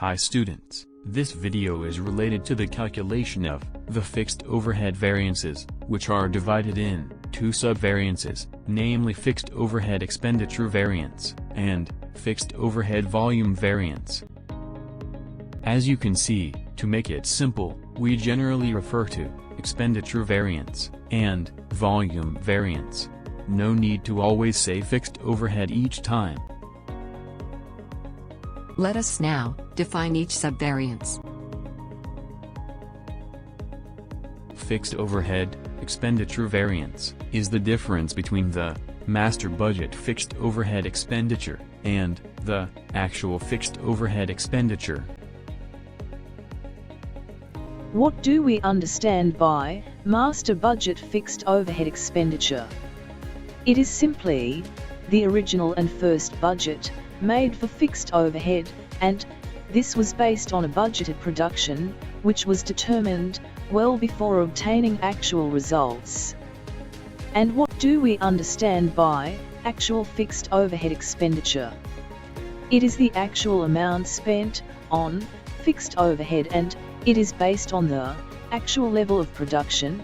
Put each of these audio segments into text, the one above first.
Hi students, this video is related to the calculation of the fixed overhead variances, which are divided in two subvariances, namely fixed overhead expenditure variance and fixed overhead volume variance. As you can see, to make it simple, we generally refer to expenditure variance and volume variance. No need to always say fixed overhead each time. Let us now define each subvariance. Fixed overhead expenditure variance is the difference between the master budget fixed overhead expenditure and the actual fixed overhead expenditure. What do we understand by master budget fixed overhead expenditure? It is simply the original and first budget made for fixed overhead, and this was based on a budgeted production, which was determined well before obtaining actual results. And what do we understand by actual fixed overhead expenditure? It is the actual amount spent on fixed overhead, and it is based on the actual level of production.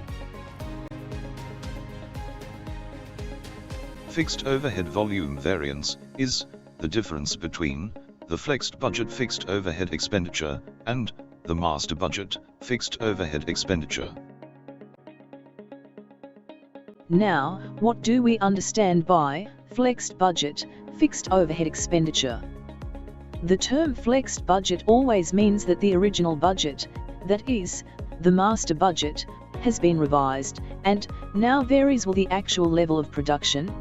Fixed overhead volume variance is the difference between the flexed budget fixed overhead expenditure and the master budget fixed overhead expenditure. Now, what do we understand by flexed budget fixed overhead expenditure? The term flexed budget always means that the original budget, that is, the master budget, has been revised, and now varies with the actual level of production.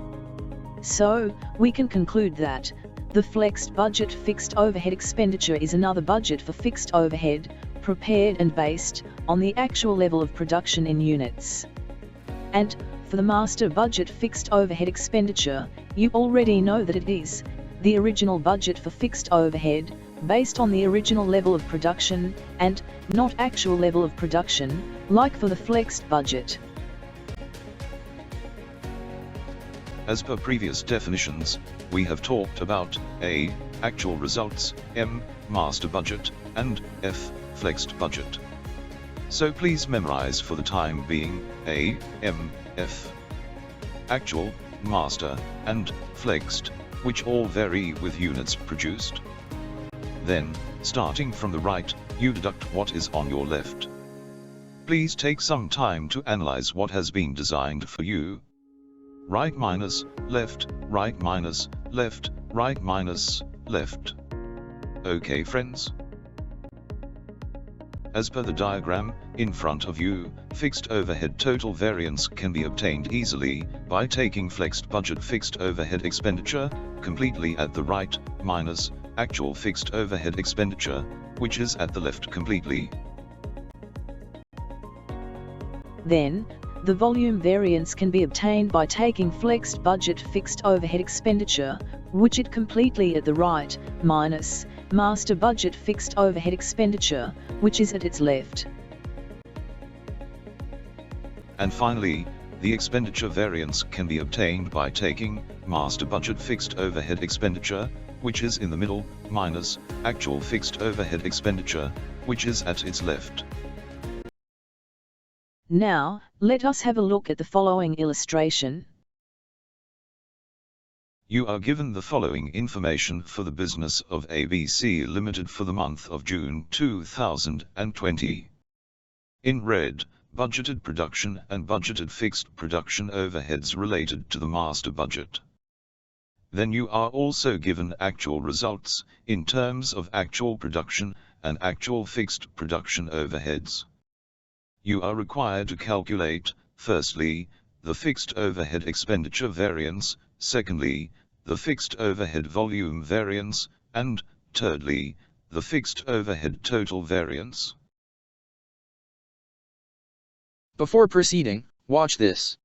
So, we can conclude that the flexed budget fixed overhead expenditure is another budget for fixed overhead, prepared and based on the actual level of production in units. And, for the master budget fixed overhead expenditure, you already know that it is the original budget for fixed overhead, based on the original level of production, and not actual level of production, like for the flexed budget. As per previous definitions, we have talked about A. Actual results, M. Master budget, and F. Flexed budget. So please memorize for the time being A, M, F. Actual, master, and flexed, which all vary with units produced. Then, starting from the right, you deduct what is on your left. Please take some time to analyze what has been designed for you. Right minus left, right minus left, right minus left. Okay friends? As per the diagram in front of you, fixed overhead total variance can be obtained easily by taking flexed budget fixed overhead expenditure completely at the right, minus actual fixed overhead expenditure, which is at the left completely. Then, the volume variance can be obtained by taking flexed budget fixed overhead expenditure, which is completely at the right, minus master budget fixed overhead expenditure, which is at its left. And finally, the expenditure variance can be obtained by taking master budget fixed overhead expenditure, which is in the middle, minus actual fixed overhead expenditure, which is at its left. Now, let us have a look at the following illustration. You are given the following information for the business of ABC Limited for the month of June 2020. In red, budgeted production and budgeted fixed production overheads related to the master budget. Then you are also given actual results in terms of actual production and actual fixed production overheads. You are required to calculate, firstly, the fixed overhead expenditure variance, secondly, the fixed overhead volume variance, and, thirdly, the fixed overhead total variance. Before proceeding, watch this.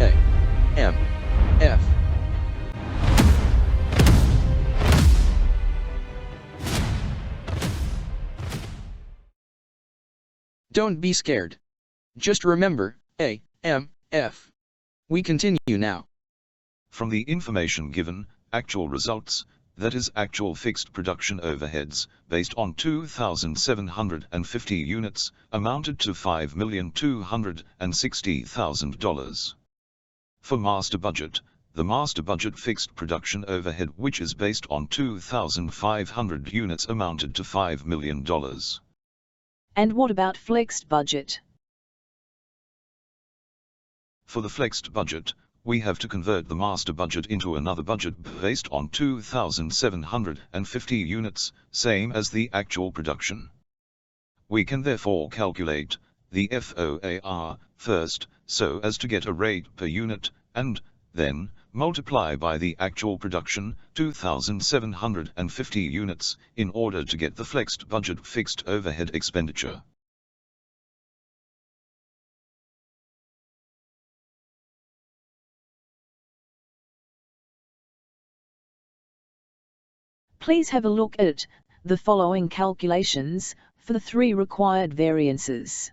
A, M, F. Don't be scared. Just remember, A, M, F. We continue now. From the information given, actual results, that is actual fixed production overheads, based on 2,750 units, amounted to $5,260,000. For master budget, the master budget fixed production overhead which is based on 2,500 units amounted to $5 million. And what about flexed budget? For the flexed budget, we have to convert the master budget into another budget based on 2,750 units, same as the actual production. We can therefore calculate the FOAR first, so as to get a rate per unit, and then multiply by the actual production, 2,750 units, in order to get the flexed budget fixed overhead expenditure. Please have a look at the following calculations for the three required variances.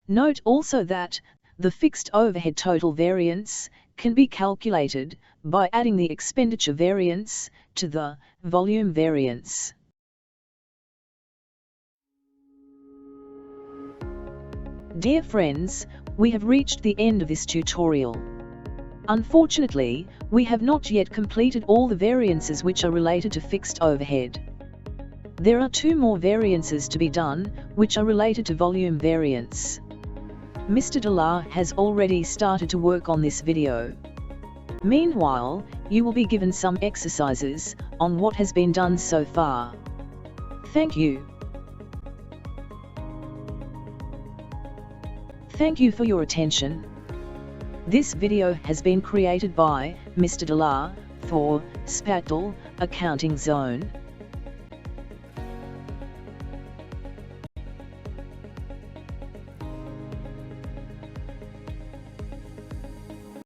Note also that the fixed overhead total variance can be calculated by adding the expenditure variance to the volume variance. Dear friends, we have reached the end of this tutorial. Unfortunately, we have not yet completed all the variances which are related to fixed overhead. There are 2 more variances to be done, which are related to volume variance. Mr. Delar has already started to work on this video. Meanwhile, you will be given some exercises on what has been done so far. Thank you. Thank you for your attention. This video has been created by Mr. Delar for SPATACCZONE Accounting Zone.